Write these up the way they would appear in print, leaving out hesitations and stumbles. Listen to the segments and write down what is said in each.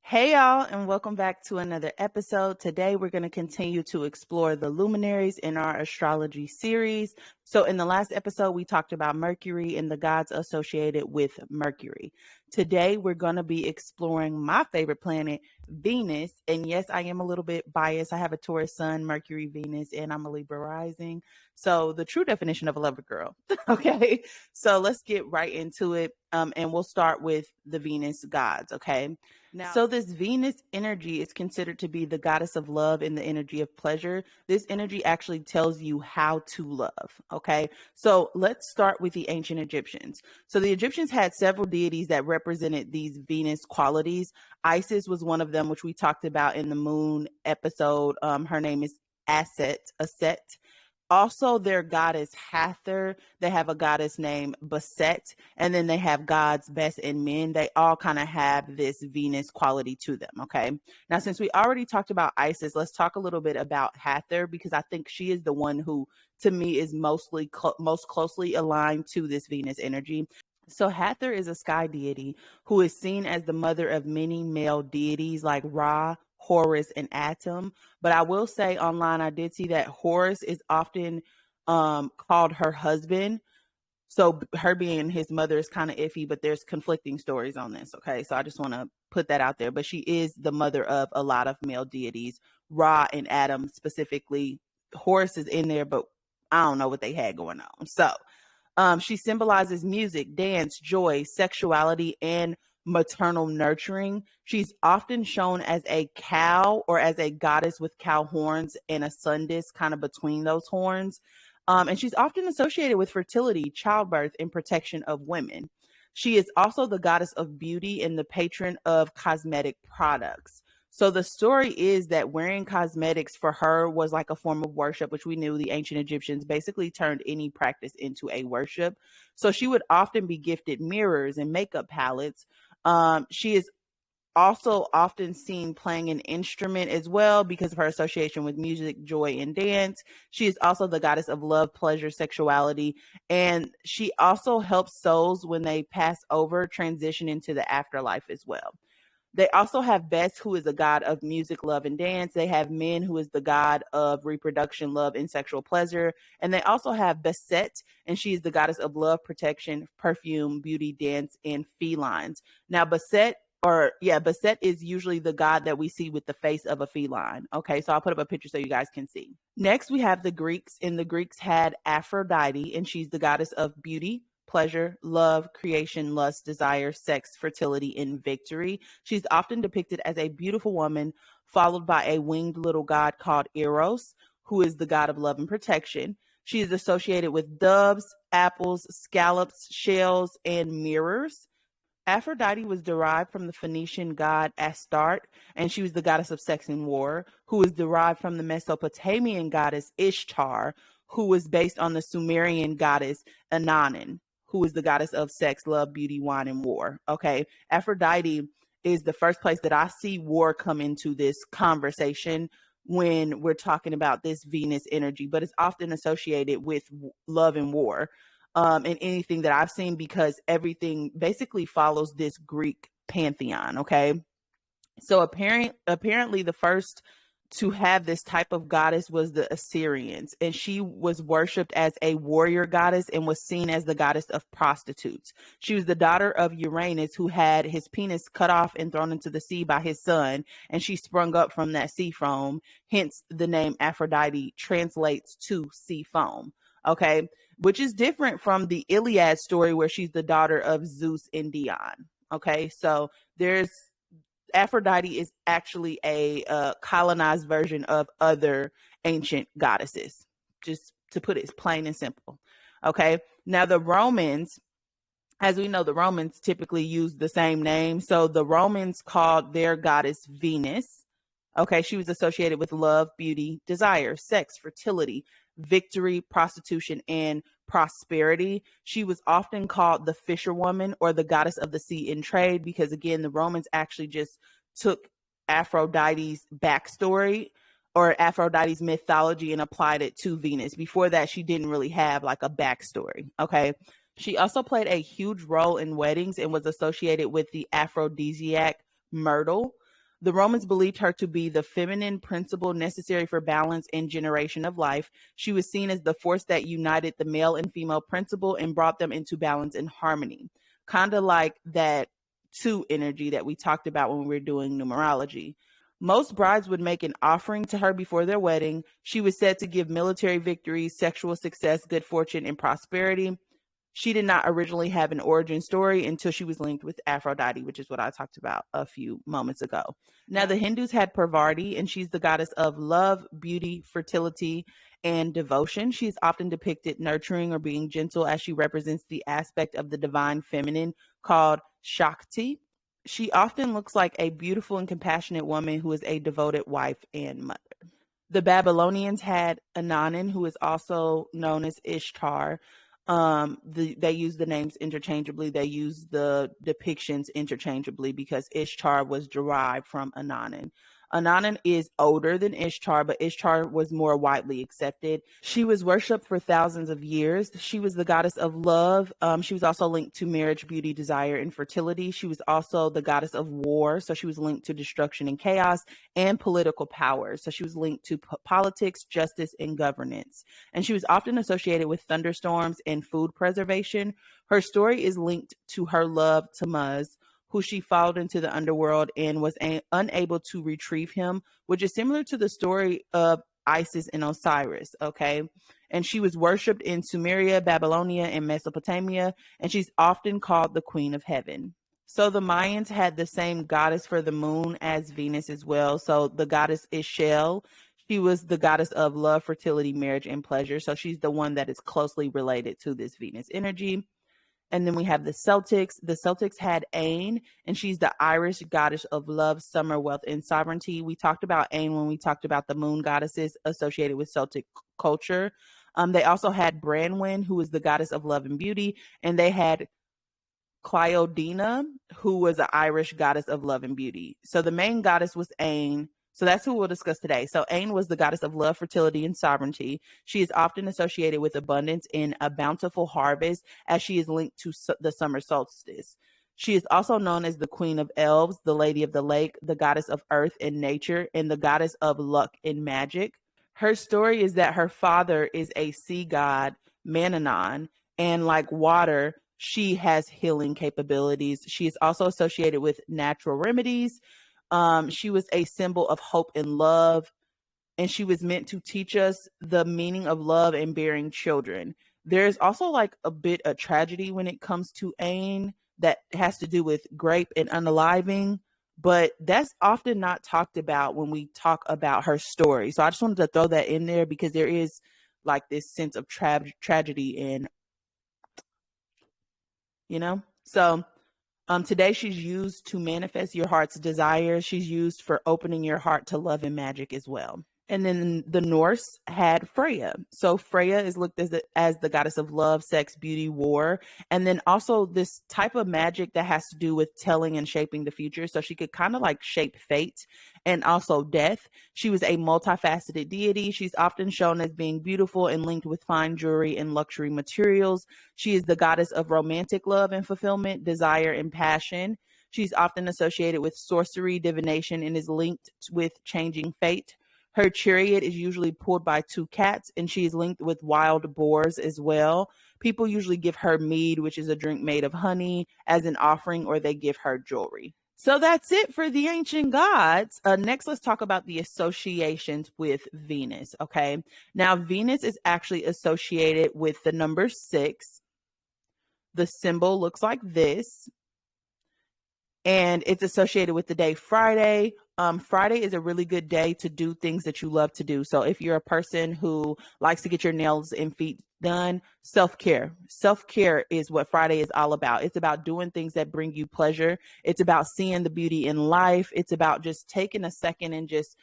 Hey y'all, and welcome back to another episode. Today we're going to continue to explore the luminaries in our astrology series. So in the last episode, we talked about Mercury and the gods associated with Mercury. Today we're going to be exploring my favorite planet, Venus. And yes, I am a little bit biased. I have a Taurus sun, Mercury, Venus, and I'm a Libra rising. So the true definition of a lover girl. Okay, so let's get right into it. And we'll start with the Venus gods. Okay. So this Venus energy is considered to be the goddess of love and the energy of pleasure. This energy actually tells you how to love. Okay. So let's start with the ancient Egyptians. So the Egyptians had several deities that represented these Venus qualities. Isis was one of them, which we talked about in the moon episode. Her name is Aset. Also, their goddess Hathor, they have a goddess named Bastet, and then they have gods Bes and Men. They all kind of have this Venus quality to them, okay? Now, since we already talked about Isis, let's talk a little bit about Hathor, because I think she is the one who, to me, is most closely aligned to this Venus energy. So Hathor is a sky deity who is seen as the mother of many male deities like Ra, Horus, and Atum. But I will say online, I did see that Horus is often called her husband. So her being his mother is kind of iffy, but there's conflicting stories on this. Okay. So I just want to put that out there. But she is the mother of a lot of male deities, Ra and Adam specifically. Horus is in there, but I don't know what they had going on. So she symbolizes music, dance, joy, sexuality, and maternal nurturing. She's often shown as a cow or as a goddess with cow horns and a sun disk kind of between those horns. And she's often associated with fertility, childbirth, and protection of women. She is also the goddess of beauty and the patron of cosmetic products. So the story is that wearing cosmetics for her was like a form of worship, which we knew the ancient Egyptians basically turned any practice into a worship. So she would often be gifted mirrors and makeup palettes. She is also often seen playing an instrument as well because of her association with music, joy, and dance. She is also the goddess of love, pleasure, sexuality, and she also helps souls when they pass over transition into the afterlife as well. They also have Bes, who is a god of music, love, and dance. They have Men, who is the god of reproduction, love, and sexual pleasure. And they also have Beset, and she's the goddess of love, protection, perfume, beauty, dance, and felines. Now, Beset is usually the god that we see with the face of a feline. Okay, so I'll put up a picture so you guys can see. Next, we have the Greeks, and the Greeks had Aphrodite, and she's the goddess of beauty, pleasure, love, creation, lust, desire, sex, fertility, and victory. She's often depicted as a beautiful woman, followed by a winged little god called Eros, who is the god of love and protection. She is associated with doves, apples, scallops, shells, and mirrors. Aphrodite was derived from the Phoenician god Astarte, and she was the goddess of sex and war, who is derived from the Mesopotamian goddess Ishtar, who was based on the Sumerian goddess Inanna, who is the goddess of sex, love, beauty, wine, and war. Okay. Aphrodite is the first place that I see war come into this conversation when we're talking about this Venus energy, but it's often associated with love and war in anything that I've seen because everything basically follows this Greek pantheon. Okay. So apparently the first to have this type of goddess was the Assyrians, and she was worshipped as a warrior goddess and was seen as the goddess of prostitutes. She was the daughter of Uranus, who had his penis cut off and thrown into the sea by his son, and she sprung up from that sea foam. Hence, the name Aphrodite translates to sea foam. Okay, which is different from the Iliad story where she's the daughter of Zeus and Dion. Okay, so there's Aphrodite is actually a colonized version of other ancient goddesses, just to put it plain and simple. Okay. Now, the Romans, as we know, the Romans typically use the same name. So the Romans called their goddess Venus. Okay. She was associated with love, beauty, desire, sex, fertility, victory, prostitution, and prosperity. She was often called the fisherwoman or the goddess of the sea and trade because, again, the Romans actually just took Aphrodite's backstory or Aphrodite's mythology and applied it to Venus. Before that, she didn't really have like a backstory. Okay. She also played a huge role in weddings and was associated with the aphrodisiac myrtle. The Romans believed her to be the feminine principle necessary for balance and generation of life. She was seen as the force that united the male and female principle and brought them into balance and harmony. Kind of like that two energy that we talked about when we were doing numerology. Most brides would make an offering to her before their wedding. She was said to give military victories, sexual success, good fortune, and prosperity. She did not originally have an origin story until she was linked with Aphrodite, which is what I talked about a few moments ago. Now, the Hindus had Parvati, and she's the goddess of love, beauty, fertility, and devotion. She's often depicted nurturing or being gentle, as she represents the aspect of the divine feminine called Shakti. She often looks like a beautiful and compassionate woman who is a devoted wife and mother. The Babylonians had Ananan, who is also known as Ishtar. They use the names interchangeably. They use the depictions interchangeably because Ishtar was derived from Ananan. Ananan is older than Ishtar, but Ishtar was more widely accepted. She was worshipped for thousands of years. She was the goddess of love. She was also linked to marriage, beauty, desire, and fertility. She was also the goddess of war. So she was linked to destruction and chaos and political power. So she was linked to politics, justice, and governance. And she was often associated with thunderstorms and food preservation. Her story is linked to her love to Muz, who she followed into the underworld and was unable to retrieve him, which is similar to the story of Isis and Osiris, okay? And she was worshipped in Sumeria, Babylonia, and Mesopotamia, and she's often called the Queen of Heaven. So the Mayans had the same goddess for the moon as Venus as well. So the goddess Ishel, she was the goddess of love, fertility, marriage, and pleasure. So she's the one that is closely related to this Venus energy. And then we have the Celtics. The Celtics had Ain, and she's the Irish goddess of love, summer, wealth, and sovereignty. We talked about Ain when we talked about the moon goddesses associated with Celtic culture. They also had Branwen, who was the goddess of love and beauty, and they had Cleodina, who was an Irish goddess of love and beauty. So the main goddess was Ain. So that's who we'll discuss today. So Ain was the goddess of love, fertility, and sovereignty. She is often associated with abundance and a bountiful harvest, as she is linked to the summer solstice. She is also known as the Queen of Elves, the Lady of the Lake, the goddess of earth and nature, and the goddess of luck and magic. Her story is that her father is a sea god, Mannanan, and like water, she has healing capabilities. She is also associated with natural remedies. She was a symbol of hope and love, and she was meant to teach us the meaning of love and bearing children. There's also like a bit of tragedy when it comes to Ain that has to do with grape and unaliving, but that's often not talked about when we talk about her story. So I just wanted to throw that in there because there is like this sense of tragedy in, so today she's used to manifest your heart's desires. She's used for opening your heart to love and magic as well. And then the Norse had Freya. So Freya is looked as the goddess of love, sex, beauty, war. And then also this type of magic that has to do with telling and shaping the future. So she could kind of like shape fate and also death. She was a multifaceted deity. She's often shown as being beautiful and linked with fine jewelry and luxury materials. She is the goddess of romantic love and fulfillment, desire, and passion. She's often associated with sorcery, divination, and is linked with changing fate. Her chariot is usually pulled by two cats, and she is linked with wild boars as well. People usually give her mead, which is a drink made of honey, as an offering, or they give her jewelry. So that's it for the ancient gods. Next, let's talk about the associations with Venus, okay? Now, Venus is actually associated with the number 6. The symbol looks like this, and it's associated with the day Friday. Friday is a really good day to do things that you love to do. So if you're a person who likes to get your nails and feet done, self-care. Self-care is what Friday is all about. It's about doing things that bring you pleasure. It's about seeing the beauty in life. It's about just taking a second and just,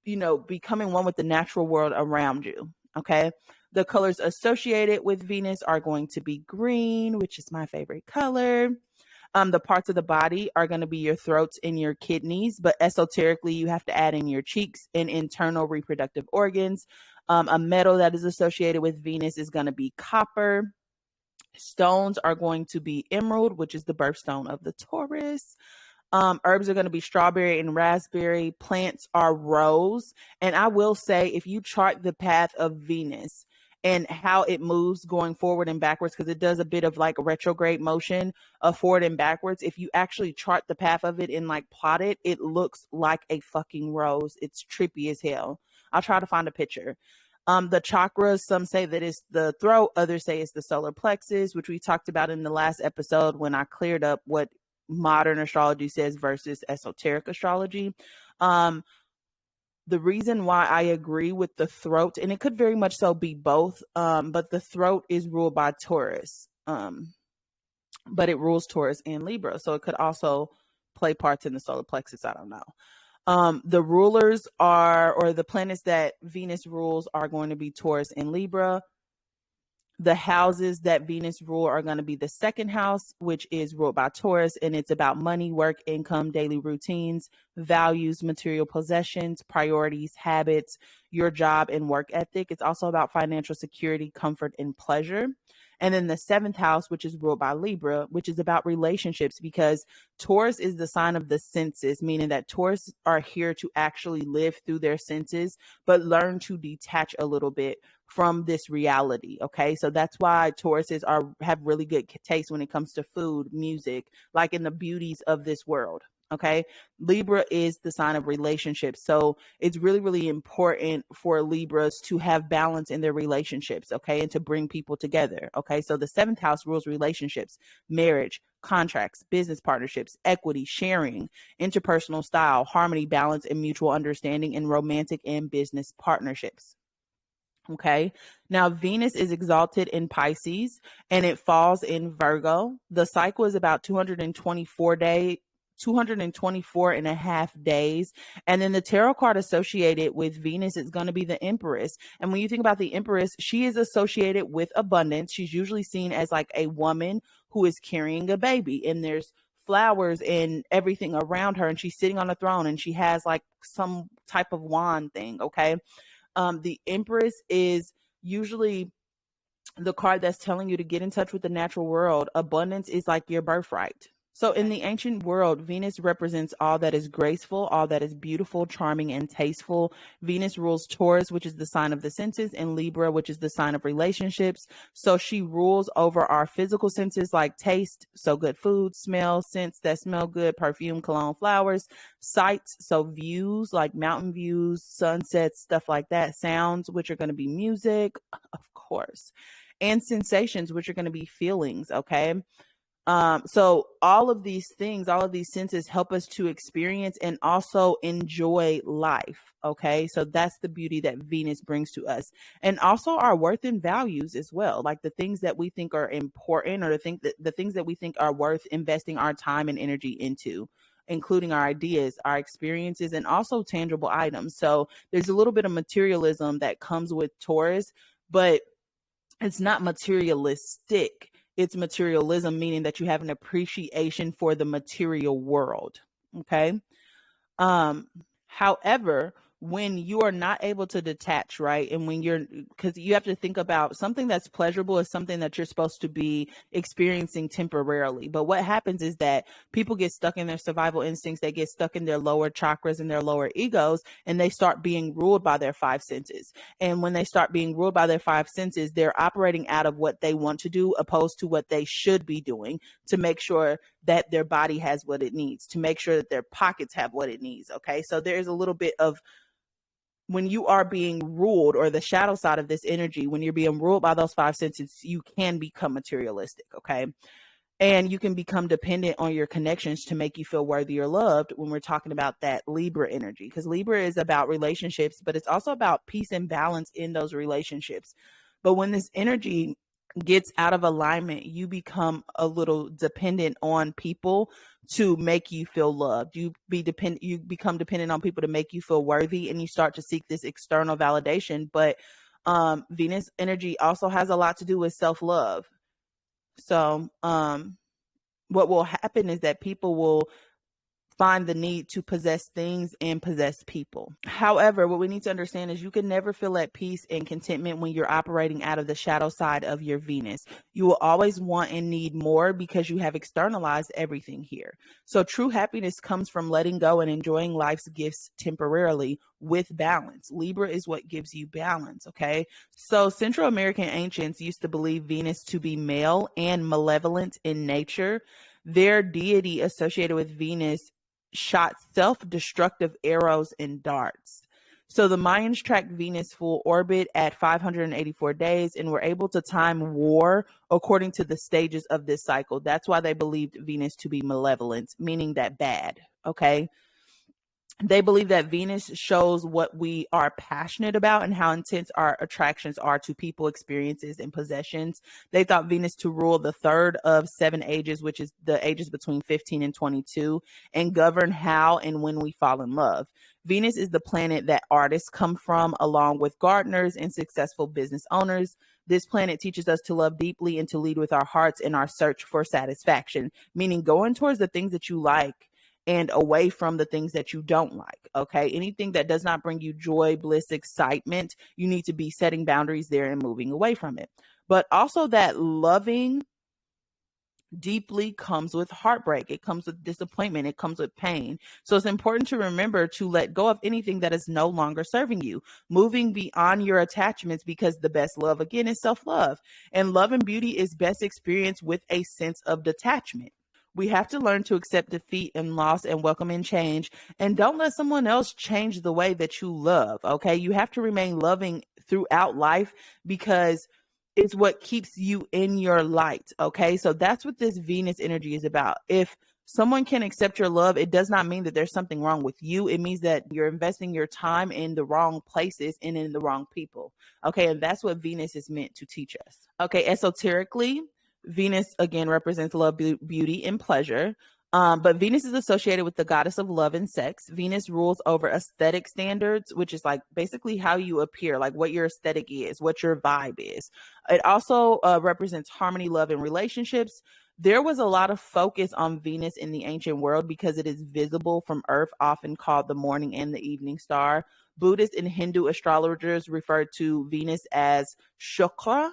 becoming one with the natural world around you. Okay. The colors associated with Venus are going to be green, which is my favorite color. The parts of the body are going to be your throats and your kidneys, but esoterically, you have to add in your cheeks and internal reproductive organs. A metal that is associated with Venus is going to be copper. Stones are going to be emerald, which is the birthstone of the Taurus. Herbs are going to be strawberry and raspberry. Plants are rose. And I will say, if you chart the path of Venus and how it moves going forward and backwards, because it does a bit of like retrograde motion of forward and backwards. If you actually chart the path of it and like plot it, it looks like a fucking rose. It's trippy as hell. I'll try to find a picture. The chakras, some say that it's the throat, others say it's the solar plexus, which we talked about in the last episode when I cleared up what modern astrology says versus esoteric astrology. The reason why I agree with the throat, and it could very much so be both, but the throat is ruled by Taurus, but it rules Taurus and Libra, so it could also play parts in the solar plexus. I don't know. The rulers are, or the planets that Venus rules are going to be Taurus and Libra. The houses that Venus rule are going to be the second house, which is ruled by Taurus, and it's about money, work, income, daily routines, values, material possessions, priorities, habits, your job, and work ethic. It's also about financial security, comfort, and pleasure. And then the seventh house, which is ruled by Libra, which is about relationships, because Taurus is the sign of the senses, meaning that Taurus are here to actually live through their senses, but learn to detach a little bit from this reality. Okay. So that's why Tauruses have really good taste when it comes to food, music, like in the beauties of this world. Okay. Libra is the sign of relationships. So it's really, really important for Libras to have balance in their relationships. Okay. And to bring people together. Okay. So the seventh house rules relationships, marriage, contracts, business partnerships, equity, sharing, interpersonal style, harmony, balance, and mutual understanding in romantic and business partnerships. Okay. Now Venus is exalted in Pisces and it falls in Virgo. The cycle is about 224 and a half days. And then the tarot card associated with Venus is going to be the Empress. And when you think about the Empress, she is associated with abundance. She's usually seen as like a woman who is carrying a baby, and there's flowers and everything around her, and she's sitting on a throne, and she has like some type of wand thing. Okay. The Empress is usually the card that's telling you to get in touch with the natural world. Abundance is like your birthright. So in the ancient world, Venus represents all that is graceful, all that is beautiful, charming, and tasteful. Venus rules Taurus, which is the sign of the senses, and Libra, which is the sign of relationships. So she rules over our physical senses like taste, so good food, smell, scents that smell good, perfume, cologne, flowers, sights, so views like mountain views, sunsets, stuff like that, sounds, which are going to be music, of course, and sensations, which are going to be feelings, okay? So all of these things, all of these senses help us to experience and also enjoy life. Okay. So that's the beauty that Venus brings to us, and also our worth and values as well. Like the things that we think are important, or the things that we think are worth investing our time and energy into, including our ideas, our experiences, and also tangible items. So there's a little bit of materialism that comes with Taurus, but it's not materialistic. It's materialism, meaning that you have an appreciation for the material world. Okay. However, when you are not able to detach, right? And when because you have to think about something that's pleasurable is something that you're supposed to be experiencing temporarily. But what happens is that people get stuck in their survival instincts. They get stuck in their lower chakras and their lower egos, and they start being ruled by their five senses. And when they start being ruled by their five senses, they're operating out of what they want to do opposed to what they should be doing to make sure that their body has what it needs, to make sure that their pockets have what it needs. Okay. So there's a little bit of, when you are being ruled, or the shadow side of this energy, when you're being ruled by those five senses, you can become materialistic. Okay. And you can become dependent on your connections to make you feel worthy or loved when we're talking about that Libra energy, because Libra is about relationships, but it's also about peace and balance in those relationships. But when this energy gets out of alignment, you become a little dependent on people to make you feel loved. You become dependent on people to make you feel worthy, and you start to seek this external validation. But Venus energy also has a lot to do with self-love. So what will happen is that people will find the need to possess things and possess people. However, what we need to understand is you can never feel at peace and contentment when you're operating out of the shadow side of your Venus. You will always want and need more because you have externalized everything here. So true happiness comes from letting go and enjoying life's gifts temporarily with balance. Libra is what gives you balance, okay? So Central American ancients used to believe Venus to be male and malevolent in nature. Their deity associated with Venus shot self-destructive arrows and darts. So the Mayans tracked Venus full orbit at 584 days and were able to time war according to the stages of this cycle. That's why they believed Venus to be malevolent, meaning that bad, okay? They believe that Venus shows what we are passionate about and how intense our attractions are to people, experiences, and possessions. They thought Venus to rule the third of 7 ages, which is the ages between 15 and 22, and govern how and when we fall in love. Venus is the planet that artists come from, along with gardeners and successful business owners. This planet teaches us to love deeply and to lead with our hearts in our search for satisfaction, meaning going towards the things that you like and away from the things that you don't like, okay? Anything that does not bring you joy, bliss, excitement, you need to be setting boundaries there and moving away from it. But also that loving deeply comes with heartbreak. It comes with disappointment. It comes with pain. So it's important to remember to let go of anything that is no longer serving you, moving beyond your attachments, because the best love, again, is self-love. And love and beauty is best experienced with a sense of detachment. We have to learn to accept defeat and loss and welcome in change. And don't let someone else change the way that you love, okay? You have to remain loving throughout life because it's what keeps you in your light, okay? So that's what this Venus energy is about. If someone can accept your love, it does not mean that there's something wrong with you. It means that you're investing your time in the wrong places and in the wrong people, okay? And that's what Venus is meant to teach us. Okay, esoterically, Venus, again, represents love, beauty, and pleasure. But Venus is associated with the goddess of love and sex. Venus rules over aesthetic standards, which is like basically how you appear, like what your aesthetic is, what your vibe is. It also represents harmony, love, and relationships. There was a lot of focus on Venus in the ancient world because it is visible from Earth, often called the morning and the evening star. Buddhist and Hindu astrologers refer to Venus as Shukra,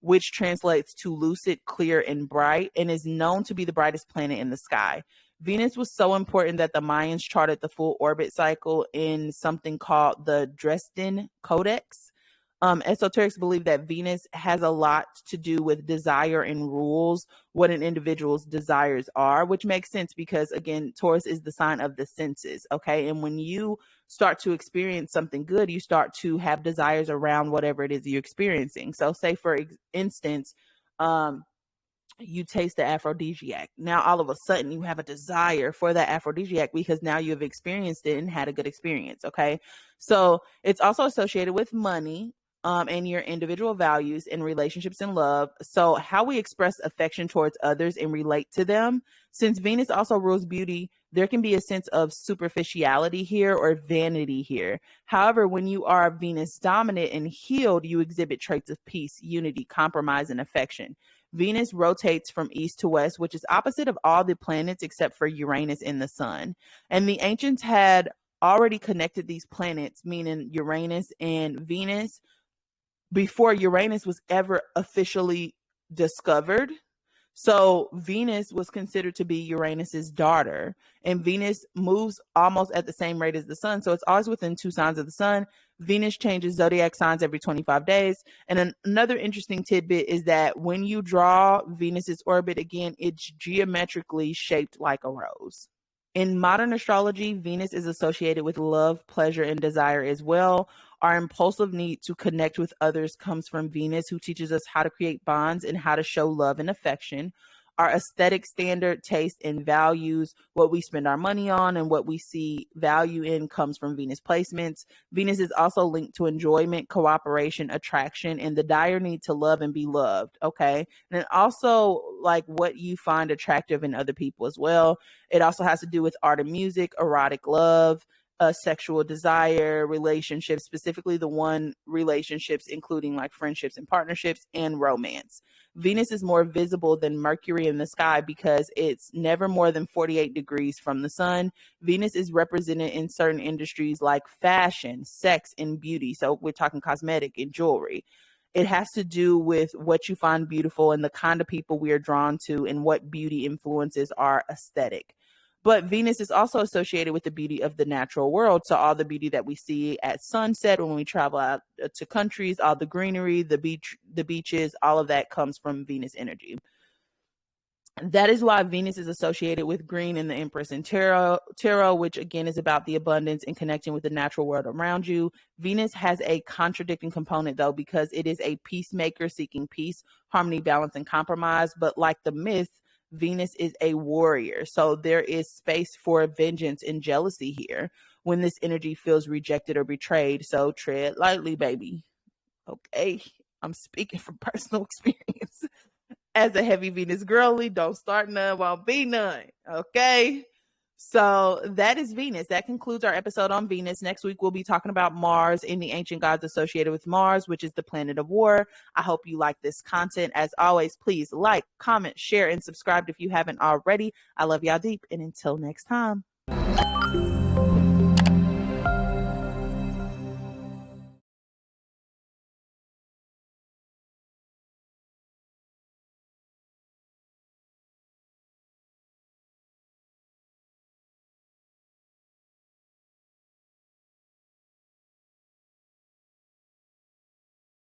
which translates to lucid, clear, and bright, and is known to be the brightest planet in the sky. Venus was so important that the Mayans charted the full orbit cycle in something called the Dresden Codex. Esoterics believe that Venus has a lot to do with desire and rules, what an individual's desires are, which makes sense because, again, Taurus is the sign of the senses, okay? And when you start to experience something good, you start to have desires around whatever it is you're experiencing. So say, for instance, you taste the aphrodisiac. Now, all of a sudden, you have a desire for that aphrodisiac because now you have experienced it and had a good experience, okay? So it's also associated with money, and your individual values in relationships and love. So how we express affection towards others and relate to them. Since Venus also rules beauty, there can be a sense of superficiality here or vanity here. However, when you are Venus dominant and healed, you exhibit traits of peace, unity, compromise, and affection. Venus rotates from east to west, which is opposite of all the planets except for Uranus and the sun. And the ancients had already connected these planets, meaning Uranus and Venus, before Uranus was ever officially discovered. So Venus was considered to be Uranus's daughter, and Venus moves almost at the same rate as the sun. So it's always within 2 signs of the sun. Venus changes zodiac signs every 25 days. And another interesting tidbit is that when you draw Venus's orbit, again, it's geometrically shaped like a rose. In modern astrology, Venus is associated with love, pleasure, and desire as well. Our impulsive need to connect with others comes from Venus, who teaches us how to create bonds and how to show love and affection. Our aesthetic standard, taste, and values, what we spend our money on and what we see value in, comes from Venus placements. Venus is also linked to enjoyment, cooperation, attraction, and the dire need to love and be loved, okay? And also, like, what you find attractive in other people as well. It also has to do with art and music, erotic love, sexual desire, relationships, specifically the one relationships, including like friendships and partnerships and romance. Venus is more visible than Mercury in the sky because it's never more than 48 degrees from the sun. Venus is represented in certain industries like fashion, sex, and beauty. So we're talking cosmetic and jewelry. It has to do with what you find beautiful and the kind of people we are drawn to and what beauty influences our aesthetic. But Venus is also associated with the beauty of the natural world. So all the beauty that we see at sunset when we travel out to countries, all the greenery, the beaches, all of that comes from Venus energy. That is why Venus is associated with green in the Empress and tarot, which again is about the abundance and connecting with the natural world around you. Venus has a contradicting component though, because it is a peacemaker seeking peace, harmony, balance, and compromise. But like the myth, Venus is a warrior. So there is space for vengeance and jealousy here when this energy feels rejected or betrayed. So tread lightly, baby. Okay. I'm speaking from personal experience. As a heavy Venus girly, don't start none, won't be none. Okay. So that is Venus. That concludes our episode on Venus. Next week, we'll be talking about Mars and the ancient gods associated with Mars, which is the planet of war. I hope you like this content. As always, please like, comment, share, and subscribe if you haven't already. I love y'all deep. And until next time.